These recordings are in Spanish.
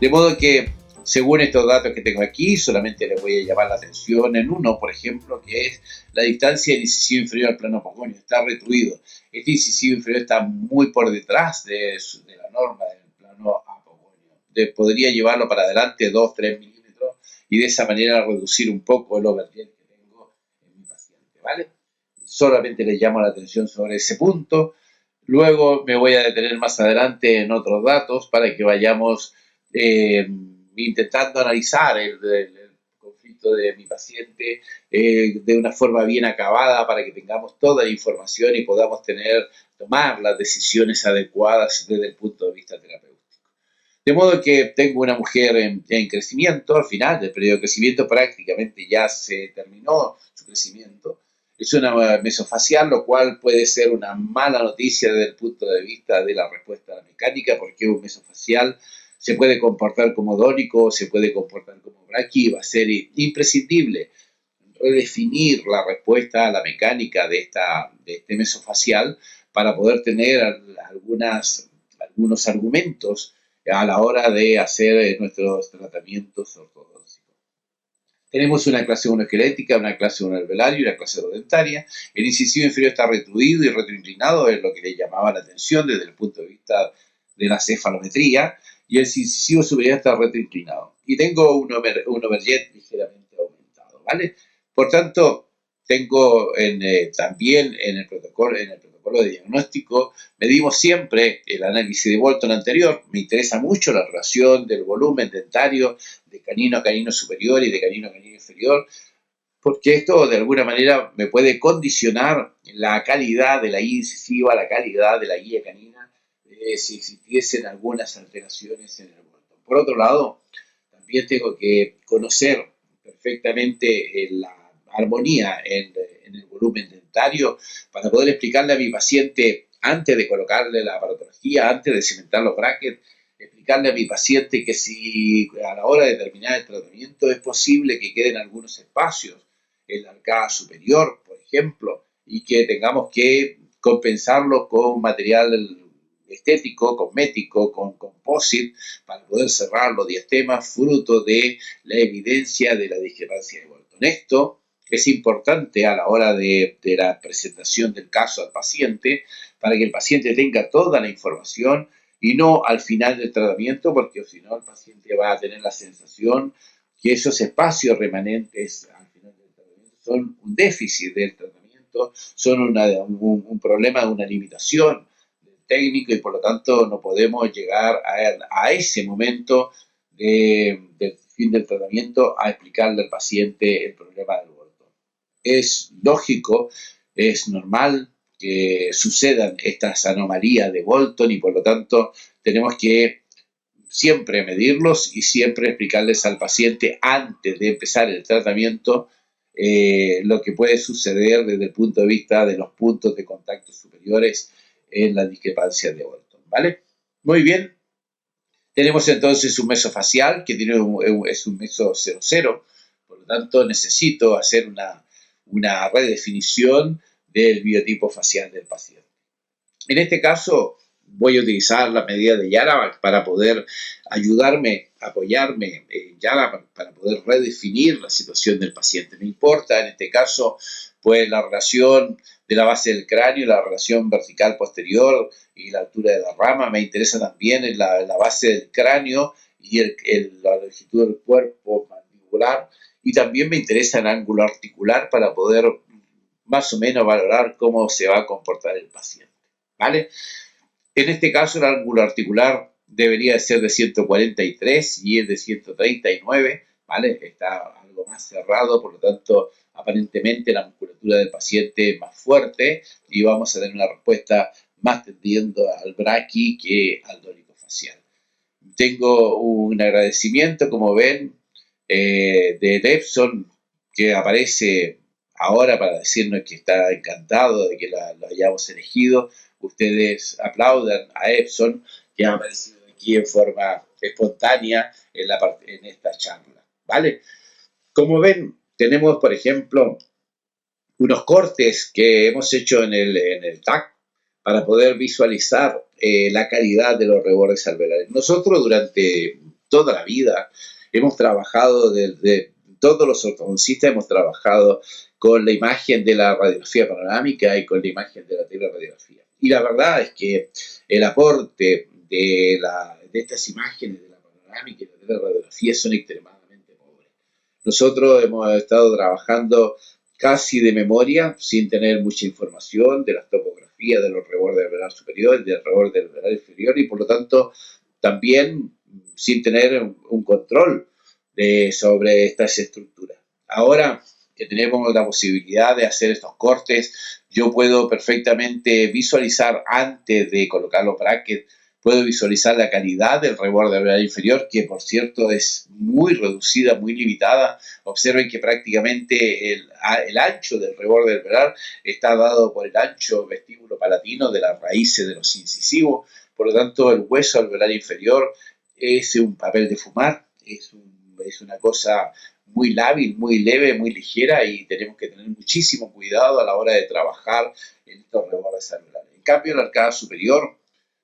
De modo que, según estos datos que tengo aquí, solamente les voy a llamar la atención en uno, por ejemplo, que es la distancia del incisivo inferior al plano apogonio. Está retruido. Este incisivo inferior está muy por detrás de la norma del plano apogonio. Podría llevarlo para adelante 2-3 milímetros y de esa manera reducir un poco el overjet que tengo en mi paciente, ¿vale? Solamente les llamo la atención sobre ese punto. Luego me voy a detener más adelante en otros datos para que vayamos intentando analizar el conflicto de mi paciente de una forma bien acabada para que tengamos toda la información y podamos tomar las decisiones adecuadas desde el punto de vista terapéutico. De modo que tengo una mujer en crecimiento, al final del periodo de crecimiento prácticamente ya se terminó su crecimiento. Es una mesofacial, lo cual puede ser una mala noticia desde el punto de vista de la respuesta a la mecánica, porque un mesofacial se puede comportar como dórico, se puede comportar como braqui, va a ser imprescindible redefinir la respuesta a la mecánica de este mesofacial para poder tener algunos argumentos a la hora de hacer nuestros tratamientos ortodoxos. Tenemos una clase 1 esquelética, una clase 1 alveolar y una clase 2 dentaria. El incisivo inferior está retruido y retroinclinado, es lo que le llamaba la atención desde el punto de vista de la cefalometría, y el incisivo superior está retroinclinado. Y tengo un overjet ligeramente aumentado, ¿vale? Por tanto, tengo también en el protocolo de diagnóstico, medimos siempre el análisis de Bolton anterior. Me interesa mucho la relación del volumen dentario de canino a canino superior y de canino a canino inferior, porque esto de alguna manera me puede condicionar la calidad de la guía incisiva, la calidad de la guía canina, si existiesen algunas alteraciones en el Bolton. Por otro lado, también tengo que conocer perfectamente la armonía en el volumen dentario para poder explicarle a mi paciente, antes de colocarle la aparatología, antes de cimentar los brackets, explicarle a mi paciente que si a la hora de terminar el tratamiento es posible que queden algunos espacios en la arcada superior, por ejemplo, y que tengamos que compensarlo con material estético, cosmético, con composite, para poder cerrar los diastemas, fruto de la evidencia de la discrepancia de Bolton. Esto es importante a la hora de la presentación del caso al paciente, para que el paciente tenga toda la información y no al final del tratamiento, porque si no el paciente va a tener la sensación que esos espacios remanentes al final del tratamiento son un déficit del tratamiento, son un problema, una limitación del técnico, y por lo tanto no podemos llegar a ese momento del fin del tratamiento a explicarle al paciente el problema del Bolton. Es lógico, es normal que sucedan estas anomalías de Bolton, y por lo tanto tenemos que siempre medirlos y siempre explicarles al paciente antes de empezar el tratamiento lo que puede suceder desde el punto de vista de los puntos de contacto superiores en la discrepancia de Bolton, ¿vale? Muy bien. Tenemos entonces un mesofacial que es un meso 00, por lo tanto necesito hacer una redefinición del biotipo facial del paciente. En este caso voy a utilizar la medida de Yarabak para poder apoyarme en Yarabak para poder redefinir la situación del paciente. Me importa en este caso pues la relación de la base del cráneo, la relación vertical posterior y la altura de la rama. Me interesa también en la base del cráneo y la longitud del cuerpo mandibular, y también me interesa el ángulo articular para poder más o menos valorar cómo se va a comportar el paciente, ¿vale? En este caso el ángulo articular debería ser de 143 y es de 139, ¿vale? Está algo más cerrado, por lo tanto aparentemente la musculatura del paciente es más fuerte y vamos a tener una respuesta más tendiendo al braqui que al dórico facial. Tengo un agradecimiento, como ven, de Epson, que aparece ahora para decirnos que está encantado de que lo hayamos elegido. Ustedes aplaudan a Epson, que ha aparecido aquí en forma espontánea en esta charla, ¿vale? Como ven, tenemos, por ejemplo, unos cortes que hemos hecho en el TAC para poder visualizar la calidad de los rebordes alveolares. Nosotros durante toda la vida. Hemos trabajado desde todos los ortodoncistas, hemos trabajado con la imagen de la radiografía panorámica y con la imagen de la teleradiografía. Y la verdad es que el aporte de estas imágenes de la panorámica y la teleradiografía son extremadamente pobres. Nosotros hemos estado trabajando casi de memoria, sin tener mucha información de las topografías de los rebordes alveolar superior y del reborde alveolar inferior, y por lo tanto también sin tener un control sobre estas estructuras. Ahora que tenemos la posibilidad de hacer estos cortes, yo puedo perfectamente visualizar antes de colocar los brackets, puedo visualizar la calidad del reborde alveolar inferior, que por cierto es muy reducida, muy limitada. Observen que prácticamente el ancho del reborde alveolar está dado por el ancho vestíbulo palatino de las raíces de los incisivos. Por lo tanto, el hueso alveolar inferior es un papel de fumar, es una cosa muy lábil, muy leve, muy ligera, y tenemos que tener muchísimo cuidado a la hora de trabajar en estos rebordes alveolares. En cambio, en la arcada superior,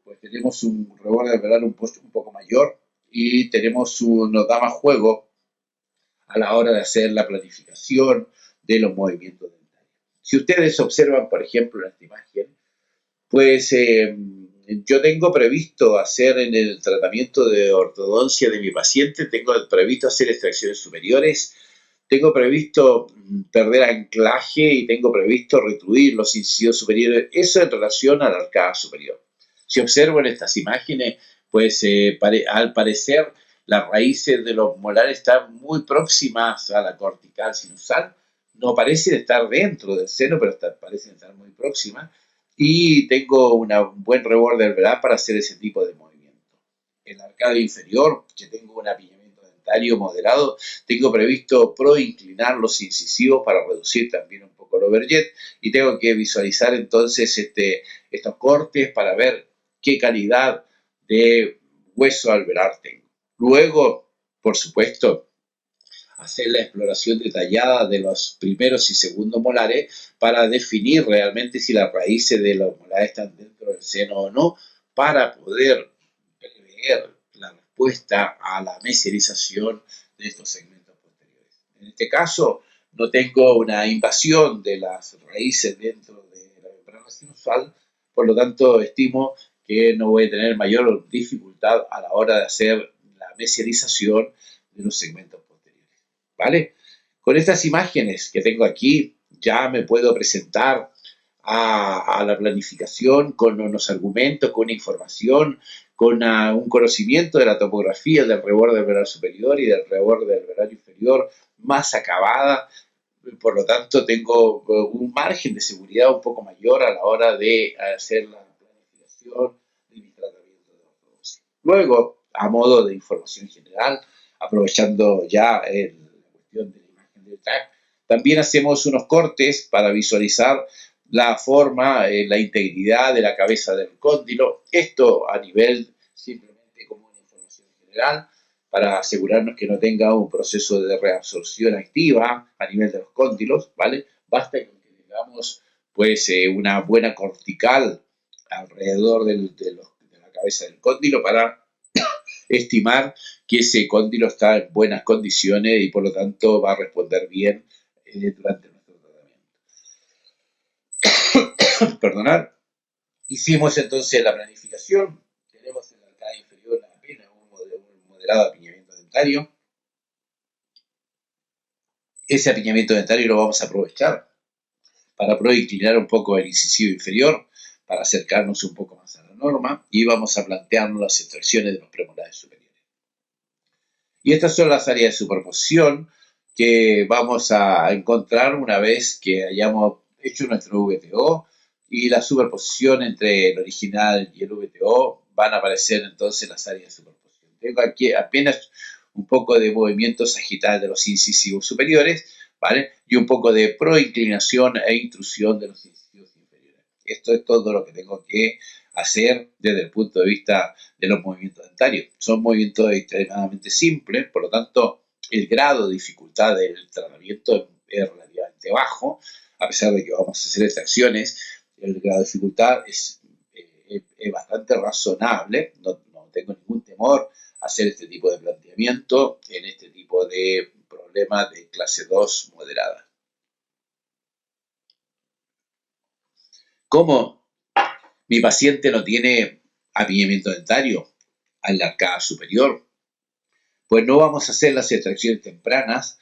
pues tenemos un reborde alveolar un poco mayor y nos da más juego a la hora de hacer la planificación de los movimientos dentarios. Si ustedes observan, por ejemplo, en esta imagen, pues yo tengo previsto hacer en el tratamiento de ortodoncia de mi paciente, tengo previsto hacer extracciones superiores, tengo previsto perder anclaje y tengo previsto retruir los incisivos superiores. Eso en relación a la arcada superior. Si observo en estas imágenes, pues al parecer las raíces de los molares están muy próximas a la cortical sinusal. No parecen estar dentro del seno, pero parecen estar muy próximas. Y tengo un buen reborde alveolar para hacer ese tipo de movimiento. En la arcada inferior, que tengo un apillamiento dentario moderado, tengo previsto pro-inclinar los incisivos para reducir también un poco el overjet, y tengo que visualizar entonces estos cortes para ver qué calidad de hueso alveolar tengo. Luego, por supuesto, hacer la exploración detallada de los primeros y segundos molares para definir realmente si las raíces de los molares están dentro del seno o no, para poder prever la respuesta a la mesialización de estos segmentos posteriores. En este caso, no tengo una invasión de las raíces dentro de la membrana sinusal, por lo tanto, estimo que no voy a tener mayor dificultad a la hora de hacer la mesialización de los segmentos posteriores. ¿Vale? Con estas imágenes que tengo aquí, ya me puedo presentar a la planificación con unos argumentos, con una información, con un conocimiento de la topografía del reborde alveolar superior y del reborde alveolar inferior más acabada. Por lo tanto, tengo un margen de seguridad un poco mayor a la hora de hacer la planificación de mi tratamiento de ortodoncia. Luego, a modo de información general, aprovechando ya la cuestión de la imagen del TAC, también hacemos unos cortes para visualizar la forma, la integridad de la cabeza del cóndilo. Esto a nivel simplemente como una información general, para asegurarnos que no tenga un proceso de reabsorción activa a nivel de los cóndilos, ¿vale? Basta con que tengamos pues una buena cortical alrededor de la cabeza del cóndilo para estimar que ese cóndilo está en buenas condiciones y por lo tanto va a responder bien durante nuestro tratamiento. Perdonad. Hicimos entonces la planificación. Tenemos en la arcada inferior apenas un moderado apiñamiento dentario. Ese apiñamiento dentario lo vamos a aprovechar para pro-inclinar un poco el incisivo inferior, para acercarnos un poco más a la norma, y vamos a plantearnos las extracciones de los premolares superiores. Y estas son las áreas de superposición que vamos a encontrar una vez que hayamos hecho nuestro VTO, y la superposición entre el original y el VTO van a aparecer entonces las áreas de superposición. Tengo aquí apenas un poco de movimiento sagital de los incisivos superiores, ¿vale? Y un poco de proinclinación e intrusión de los incisivos inferiores. Esto es todo lo que tengo que hacer desde el punto de vista de los movimientos dentarios. Son movimientos extremadamente simples, por lo tanto, el grado de dificultad del tratamiento es relativamente bajo, a pesar de que vamos a hacer extracciones. El grado de dificultad es bastante razonable, no tengo ningún temor a hacer este tipo de planteamiento. acompañamiento en este tipo de problemas de clase 2 moderada. ¿Cómo mi paciente no tiene apiñamiento dentario en la arcada superior? Pues no vamos a hacer las extracciones tempranas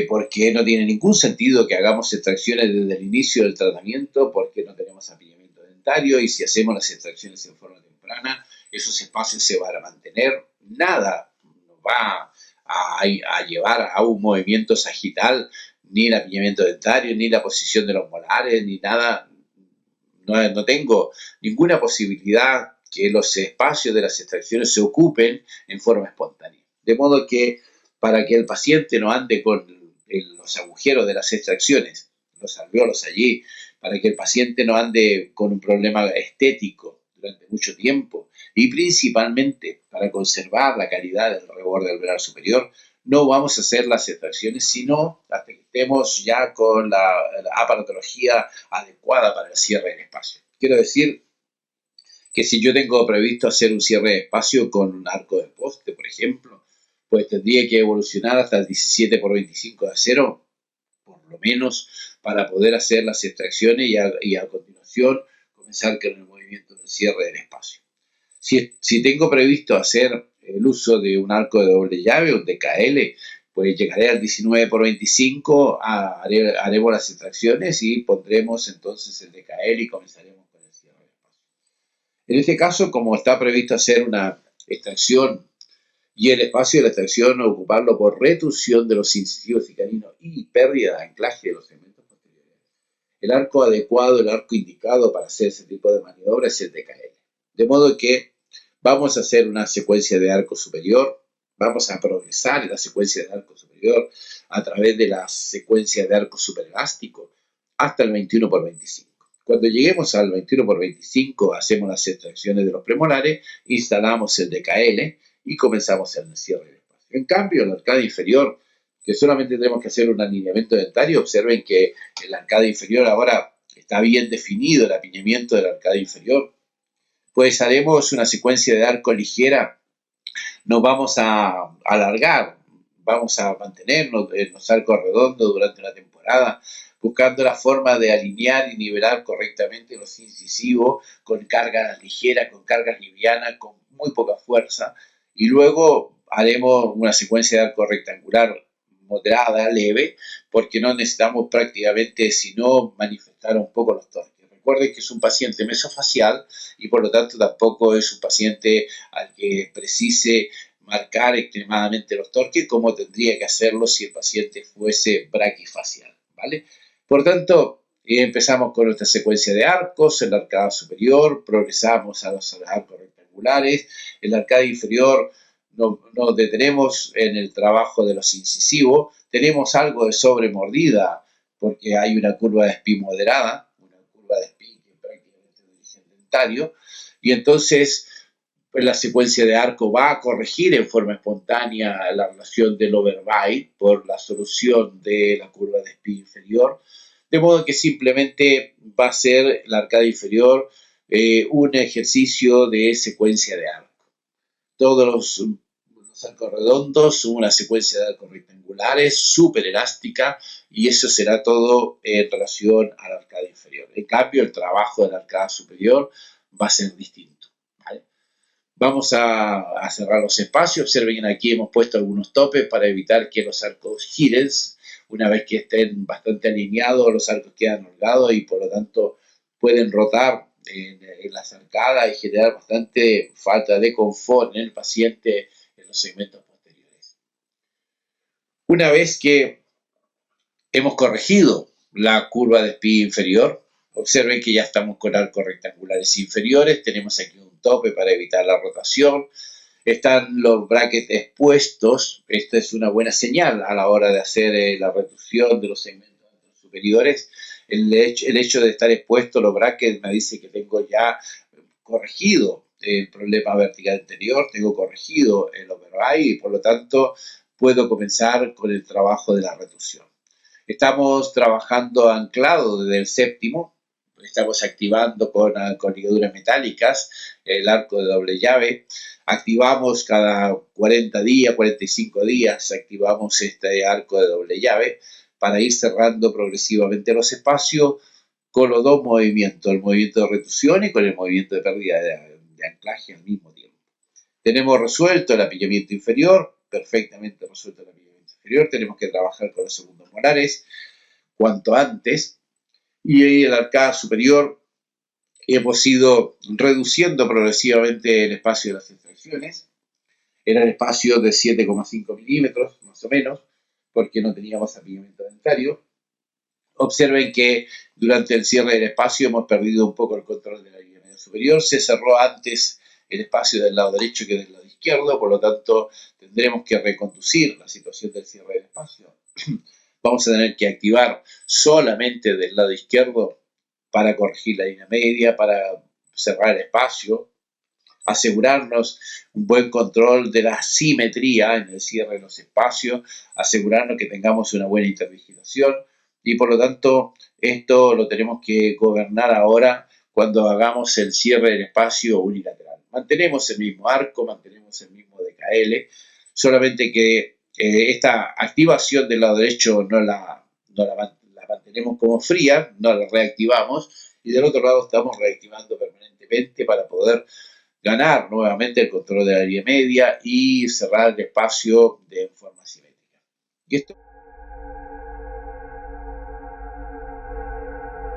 porque no tiene ningún sentido que hagamos extracciones desde el inicio del tratamiento porque no tenemos apiñamiento dentario y si hacemos las extracciones en forma temprana, esos espacios se van a mantener. Nada nos va a llevar a un movimiento sagital, ni el apiñamiento dentario, ni la posición de los molares, ni nada. No tengo ninguna posibilidad que los espacios de las extracciones se ocupen en forma espontánea. De modo que para que el paciente no ande con los agujeros de las extracciones, los alveolos allí, para que el paciente no ande con un problema estético durante mucho tiempo y principalmente para conservar la calidad del reborde alveolar superior, no vamos a hacer las extracciones sino hasta que estemos ya con la aparatología adecuada para el cierre del espacio. Quiero decir que si yo tengo previsto hacer un cierre de espacio con un arco de poste, por ejemplo, pues tendría que evolucionar hasta el 17 por 25 de acero, por lo menos, para poder hacer las extracciones y a continuación comenzar con el movimiento del cierre del espacio. Si tengo previsto hacer el uso de un arco de doble llave, un DKL, pues llegaré al 19 por 25, haremos las extracciones y pondremos entonces el DKL y comenzaremos con el cierre del espacio. En este caso, como está previsto hacer una extracción y el espacio de la extracción ocuparlo por retusión de los incisivos y caninos y pérdida de anclaje de los segmentos posteriores, el arco adecuado, el arco indicado para hacer ese tipo de maniobra es el DKL. De modo que vamos a hacer una secuencia de arco superior, vamos a progresar en la secuencia de arco superior a través de la secuencia de arco superelástico hasta el 21 por 25. Cuando lleguemos al 21 por 25 hacemos las extracciones de los premolares, instalamos el DKL y comenzamos el cierre del espacio. En cambio, en la arcada inferior, que solamente tenemos que hacer un alineamiento dentario, observen que en la arcada inferior ahora está bien definido el apiñamiento de la arcada inferior, pues haremos una secuencia de arco ligera, nos vamos a alargar, vamos a mantenernos en los arcos redondos durante una temporada, buscando la forma de alinear y nivelar correctamente los incisivos con cargas ligeras, con cargas livianas, con muy poca fuerza, y luego haremos una secuencia de arco rectangular moderada, leve, porque no necesitamos prácticamente sino manifestar un poco los torques. Recuerden que es un paciente mesofacial y por lo tanto tampoco es un paciente al que precise marcar extremadamente los torques como tendría que hacerlo si el paciente fuese braquifacial, ¿vale? Por tanto, empezamos con nuestra secuencia de arcos, en la arcada superior, progresamos a los arcos rectangulares, en la arcada inferior nos detenemos en el trabajo de los incisivos, tenemos algo de sobremordida porque hay una curva de Spee moderada, una curva de Spee que prácticamente es de origen dentario, y entonces pues, la secuencia de arco va a corregir en forma espontánea la relación del overbite por la solución de la curva de Spee inferior, de modo que simplemente va a ser la arcada inferior un ejercicio de secuencia de arco. Todos los arcos redondos, una secuencia de arcos rectangulares, súper elástica, y eso será todo en relación a la arcada inferior. En cambio, el trabajo de la arcada superior va a ser distinto, ¿vale? Vamos a cerrar los espacios. Observen aquí hemos puesto algunos topes para evitar que los arcos giren. Una vez que estén bastante alineados, los arcos quedan holgados y por lo tanto pueden rotar en las arcadas y generar bastante falta de confort en el paciente en los segmentos posteriores. Una vez que hemos corregido la curva de Spee inferior, observen que ya estamos con arcos rectangulares inferiores, tenemos aquí un tope para evitar la rotación, están los brackets expuestos, esta es una buena señal a la hora de hacer la reducción de los segmentos superiores, el hecho de estar expuesto los brackets me dice que tengo ya corregido el problema vertical anterior, tengo corregido el overbite y por lo tanto puedo comenzar con el trabajo de la reducción. Estamos trabajando anclado desde el séptimo, estamos activando con ligaduras metálicas el arco de doble llave. Activamos cada 40 días, 45 días, activamos este arco de doble llave para ir cerrando progresivamente los espacios con los dos movimientos, el movimiento de retusión y con el movimiento de pérdida de anclaje al mismo tiempo. Tenemos resuelto el apillamiento inferior, perfectamente resuelto el apillamiento inferior. Tenemos que trabajar con los segundos molares cuanto antes. Y en la arcada superior hemos ido reduciendo progresivamente el espacio de las extracciones. Era el espacio de 7,5 milímetros, más o menos, porque no teníamos apillamiento dentario. Observen que durante el cierre del espacio hemos perdido un poco el control de la línea media superior. Se cerró antes el espacio del lado derecho que del lado izquierdo, por lo tanto tendremos que reconducir la situación del cierre del espacio. Vamos a tener que activar solamente del lado izquierdo para corregir la línea media, para cerrar el espacio, asegurarnos un buen control de la simetría en el cierre de los espacios, asegurarnos que tengamos una buena interdigitación y por lo tanto esto lo tenemos que gobernar ahora cuando hagamos el cierre del espacio unilateral. Mantenemos el mismo arco, mantenemos el mismo DKL, solamente que esta activación del lado derecho la mantenemos como fría, no la reactivamos y del otro lado estamos reactivando permanentemente para poder ganar nuevamente el control de la línea media y cerrar el espacio de forma simétrica. Y esto